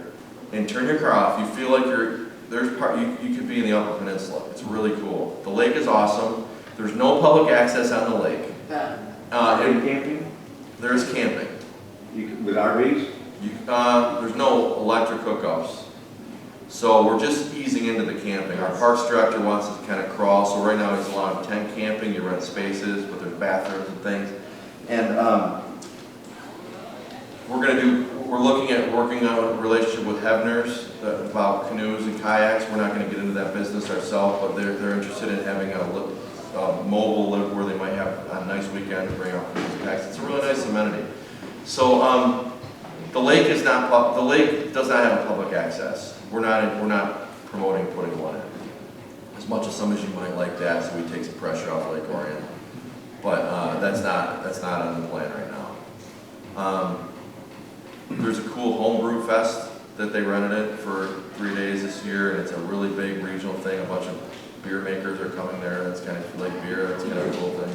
and turn your car off. You feel like you could be in the Upper Peninsula. It's really cool. The lake is awesome. There's no public access on the lake. And Camping? there's camping. With RVs? There's no electric hookups. So we're just easing into the camping. Our parks director wants us to kind of crawl. So right now he's allowing tent camping. You rent spaces, but there's bathrooms and things. And we're looking at working on a relationship with Hebner's about canoes and kayaks. We're not going to get into that business ourselves, but they're interested in having a mobile lift where they might have a nice weekend to bring out canoes and kayaks. It's a really nice amenity. So the lake does not have a public access. We're not promoting putting one in. As much as some of you might like that, so we take some pressure off Lake Orion. But that's not on the plan right now. There's a cool homebrew fest that they rented it for 3 days this year, and it's a really big regional thing. A bunch of beer makers are coming there. That's kind of like beer. That's kind of a cool thing.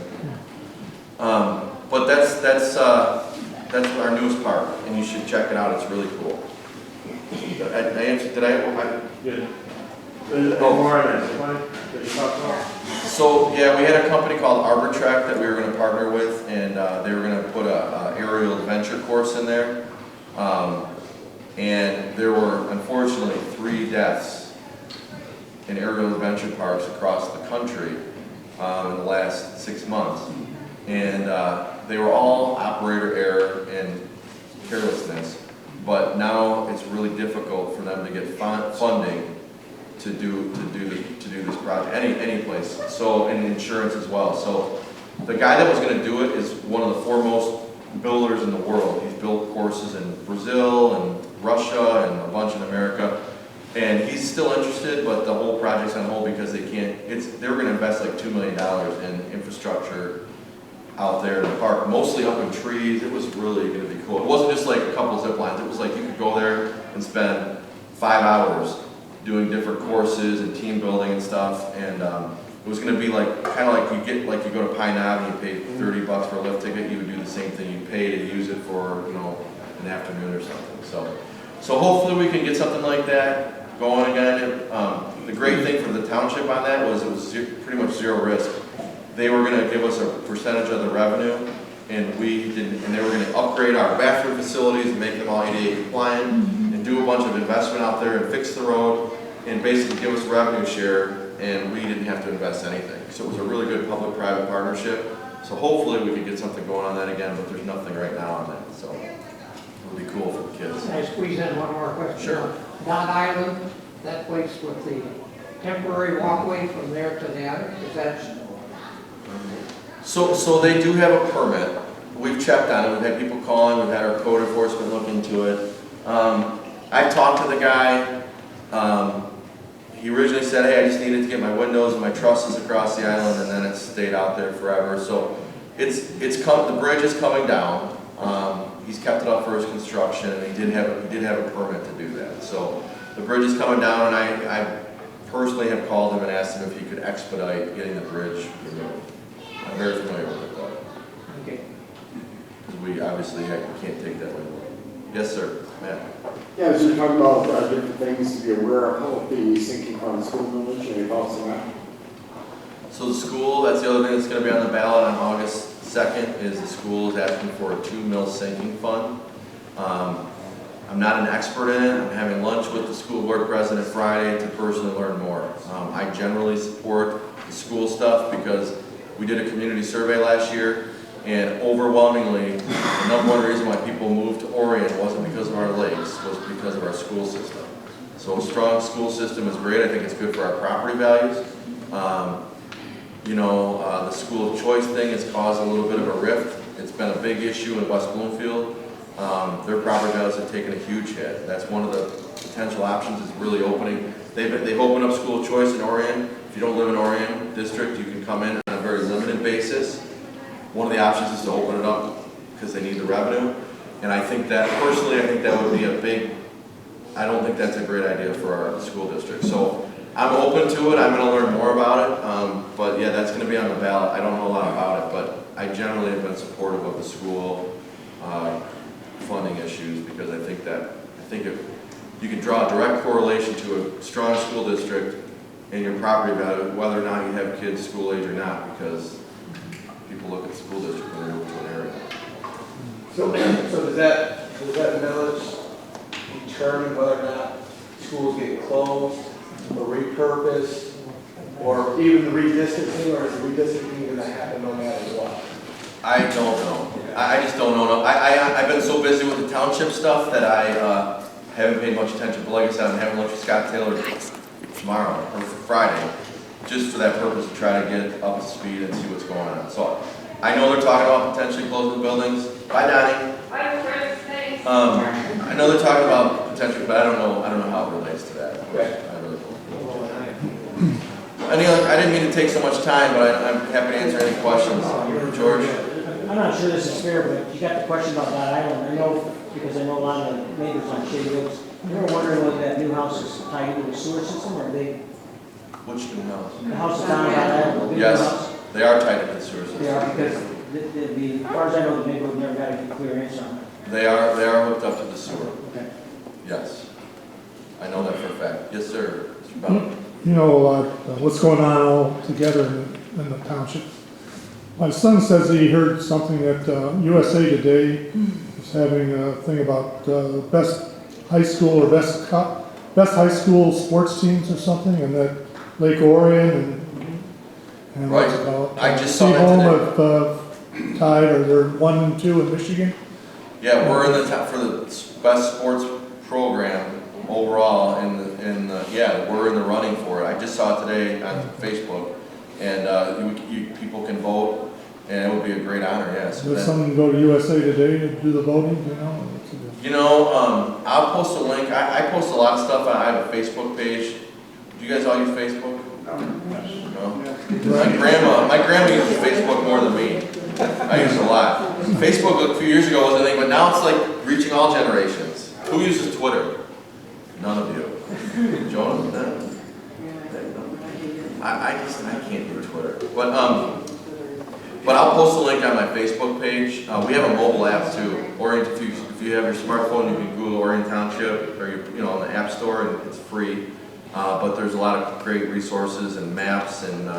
But that's our newest park, and you should check it out. It's really cool. Yeah. More on this one that you talked about? So yeah, we had a company called Arbitrack that we were going to partner with, and they were going to put a aerial adventure course in there. And there were unfortunately 3 deaths in aerial adventure parks across the country in the last 6 months. And they were all operator error and carelessness. But now it's really difficult for them to get funding to do this project, any place. So, and insurance as well. So the guy that was going to do it is one of the foremost builders in the world. He's built courses in Brazil and Russia and a bunch in America. And he's still interested, but the whole project's on hold because they were going to invest like $2 million in infrastructure out there in the park, mostly up in trees. It was really going to be cool. It wasn't just like a couple zip lines. It was like you could go there and spend 5 hours doing different courses and team building and stuff. And it was going to be like kind of like you go to Pine Knob and you pay $30 for a lift ticket. You would do the same thing. You pay to use it for an afternoon or something. So hopefully we can get something like that going again. The great thing for the township on that was it was pretty much zero risk. They were going to give us a percentage of the revenue, and they were going to upgrade our bathroom facilities and make them all ADA compliant, and do a bunch of investment out there and fix the road, and basically give us revenue share, and we didn't have to invest anything. So it was a really good public-private partnership. So hopefully we can get something going on that again, but there's nothing right now on that. So It'll be cool for the kids. Can I squeeze in one more question? Sure. Don Island, that place with the temporary walkway from there to the attic, is that? So they do have a permit. We've checked on it. We've had people calling. We've had our code enforcement look into it. I talked to the guy. He originally said, hey, I just needed to get my windows and my trusses across the island, and then it stayed out there forever. So the bridge is coming down. He's kept it up for his construction, and he did have a permit to do that. So the bridge is coming down, and I personally have called him and asked him if he could expedite getting the bridge removed. I'm very familiar with it, though. Okay. We obviously can't take that window. Yes, sir. Matt. Yeah, I was just talking about different things to be aware of, how the sinking fund school village, any thoughts on that? So the school, that's the other thing that's going to be on the ballot on August 2nd, is the school is asking for a 2 mil sinking fund. I'm not an expert in it. I'm having lunch with the school board president Friday to personally learn more. I generally support the school stuff because we did a community survey last year, and overwhelmingly, the number one reason why people moved to Orion wasn't because of our lakes, was because of our school system. So a strong school system is great. I think it's good for our property values. The school of choice thing has caused a little bit of a rift. It's been a big issue in West Bloomfield. Their property values have taken a huge hit. That's one of the potential options, is really opening. They've opened up school of choice in Orion. If you don't live in Orion district, you can come in on a very limited basis. One of the options is to open it up because they need the revenue. And I think that, personally, I think that would be I don't think that's a great idea for our school district. So I'm open to it. I'm going to learn more about it. But yeah, that's going to be on the ballot. I don't know a lot about it, but I generally have been supportive of the school funding issues, because I think if you can draw a direct correlation to a strong school district and your property value, whether or not you have kids school age or not, because people look at the school district when they move to an area. So does that millage determine whether or not schools get closed or repurposed, or even redistricting, or is redistricting going to happen no matter what? I don't know. I just don't know. I've been so busy with the township stuff that I haven't paid much attention. But like I said, I'm having lunch with Scott Taylor tomorrow, or Friday, just for that purpose, to try to get up to speed and see what's going on. So I know they're talking about potentially closing the buildings. Bye, Donnie. Bye, Chris, thanks. I know they're talking about potentially, but I don't know how it relates to that. Okay. I really don't. I didn't mean to take so much time, but I'm happy to answer any questions. George? I'm not sure this is fair, but you got the question about that island. I know, because I know a lot of the neighbors on Shady Oaks. You were wondering whether that new house is tied into the sewer system, or they, Which new house? the house is down on that island, the big new Yes, house? they are tied into the sewer system. They are, because as far as I know, the neighborhood never got a clear answer on it. They are hooked up to the sewer. Okay. Yes. I know that for a fact. Yes, sir. Mr. Bell. You know, what's going on all together in the township. My son says that he heard something that USA Today is having a thing about best high school or best high school sports teams or something, and that Lake Orion and Right. what's it called? I just saw that today. Have tied, or they're 1 and 2 in Michigan. Yeah, we're in the top for the best sports program overall, we're in the running for it. I just saw it today on Facebook, and people can vote, and it would be a great honor. Yes. Does someone go to USA Today to do the voting? I'll post a link. I post a lot of stuff. I have a Facebook page. Do you guys all use Facebook? No. My grandma uses Facebook more than me. I use it a lot. Facebook a few years ago wasn't a thing, but now it's like reaching all generations. Who uses Twitter? None of you. Jonah? No. I can't do Twitter. But I'll post a link on my Facebook page. We have a mobile app too. Orion, if you have your smartphone, you can Google Orion Township, or on the App Store, and it's free. But there's a lot of great resources and maps and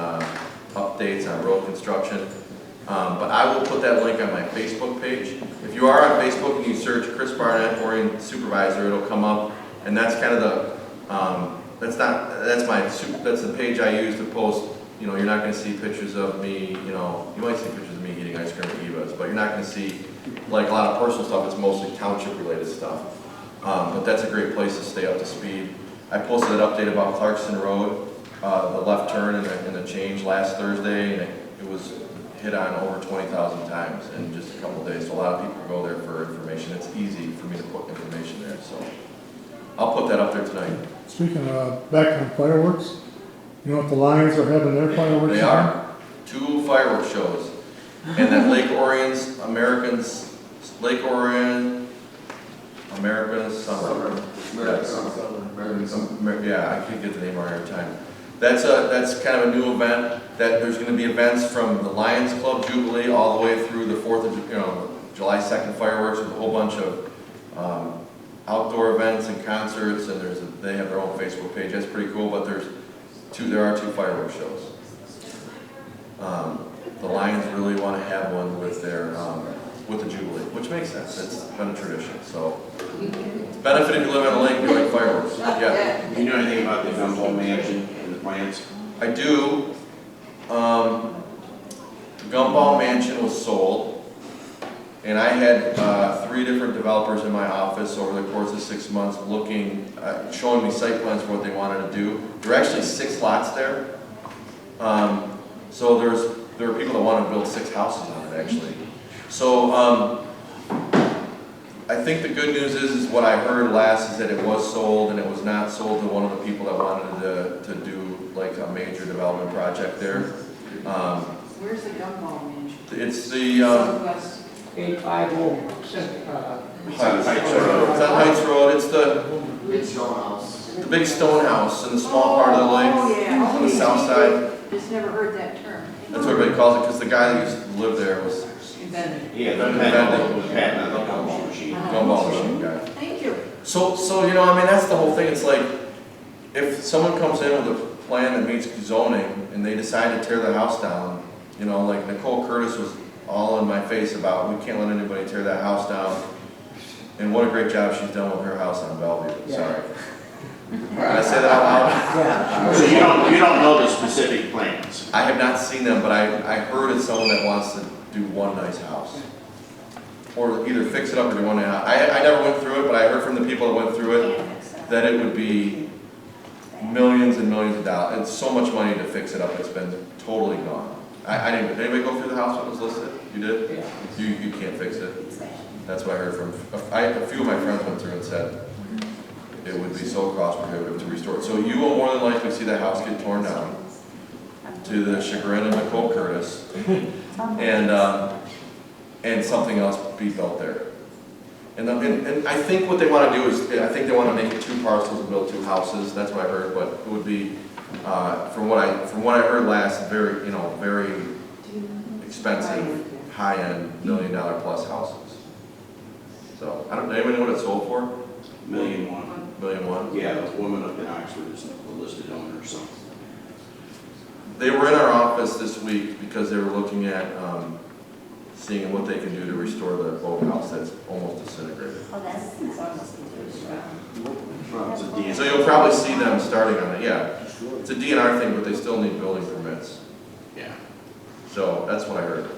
updates on road construction. But I will put that link on my Facebook page. If you are on Facebook and you search Chris Barnett, Orion Supervisor, it'll come up. And that's kind of the, that's the page I use to post you know, you're not gonna see pictures of me, you know, you might see pictures of me eating ice cream at Eva's, but you're not gonna see like a lot of personal stuff, it's mostly township related stuff. But that's a great place to stay up to speed. I posted an update about Clarkson Road, the left turn and the change last Thursday, and it was hit on over 20,000 times in just a couple of days. So a lot of people go there for information. It's easy for me to put information there, so I'll put that up there tonight. Speaking of, back on fireworks, you know what the Lions are having their fireworks? They are 2 fireworks shows, and that Lake Orion American Summer. Yeah, I can't get the name right every time. That's kind of a new event. That there's going to be events from the Lions Club Jubilee all the way through the July 2nd fireworks with a whole bunch of outdoor events and concerts, and they have their own Facebook page. That's pretty cool. But there are 2 fireworks shows. The Lions really want to have one with their with the Jubilee, which makes sense. It's been a tradition. So it's a benefit if you live on a lake and you like fireworks. Yeah. Do you know anything about the Gumball Mansion and the plans? I do. Gumball Mansion was sold, and I had 3 different developers in my office over the course of 6 months looking, showing me site plans for what they wanted to do. There are actually 6 lots there. So there are people that want to build 6 houses on it actually. So I think the good news is what I heard last is that it was sold, and it was not sold to one of the people that wanted to do like a major development project there. Where's the Gumball Mansion? It's the Southwest 850 Heights Road. It's on Heights Road. It's the Big stone house. the big stone house in the small part of the lake on the south side. Just never heard that term. That's what everybody calls it because the guy that used to live there was Invented. Yeah, the patent on the gumball machine. gumball machine guy. Thank you. So you know, I mean, that's the whole thing. It's like if someone comes in with a plan that meets zoning and they decide to tear the house down, you know, like Nicole Curtis was all in my face about we can't let anybody tear that house down. And what a great job she's done with her house on Bellevue. Yeah. Sorry. Did I say that out loud? Yeah. So you don't know the specific plans? I have not seen them, but I heard it's someone that wants to do one nice house. Or either fix it up or do one nice house. I never went through it, but I heard from the people that went through it that it would be millions and millions of dollars. It's so much money to fix it up, it's been totally gone. I didn't, did anybody go through the house that was listed? You did? Yeah. You can't fix it. That's what I heard from, a few of my friends went through and said it would be so cost prohibitive to restore it. So you will more than likely see that house get torn down to the chagrin of Nicole Curtis and something else be built there. And I think what they want to do is, I think they want to make it 2 parcels and build 2 houses. That's what I heard, but it would be, from what I heard last, very expensive, high-end, $1 million plus houses. So, I don't, anybody know what it sold for? $1.1 million. $1.1 million? Yeah, the woman up in Oxford is the listed owner, so. They were in our office this week because they were looking at seeing what they can do to restore the boathouse that's almost disintegrated. Oh, that's almost It's a DNR. So you'll probably see them starting on it, yeah. It's a DNR thing, but they still need building permits. Yeah. So that's what I heard.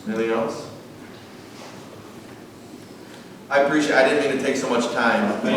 Anything else? I didn't mean to take so much time, but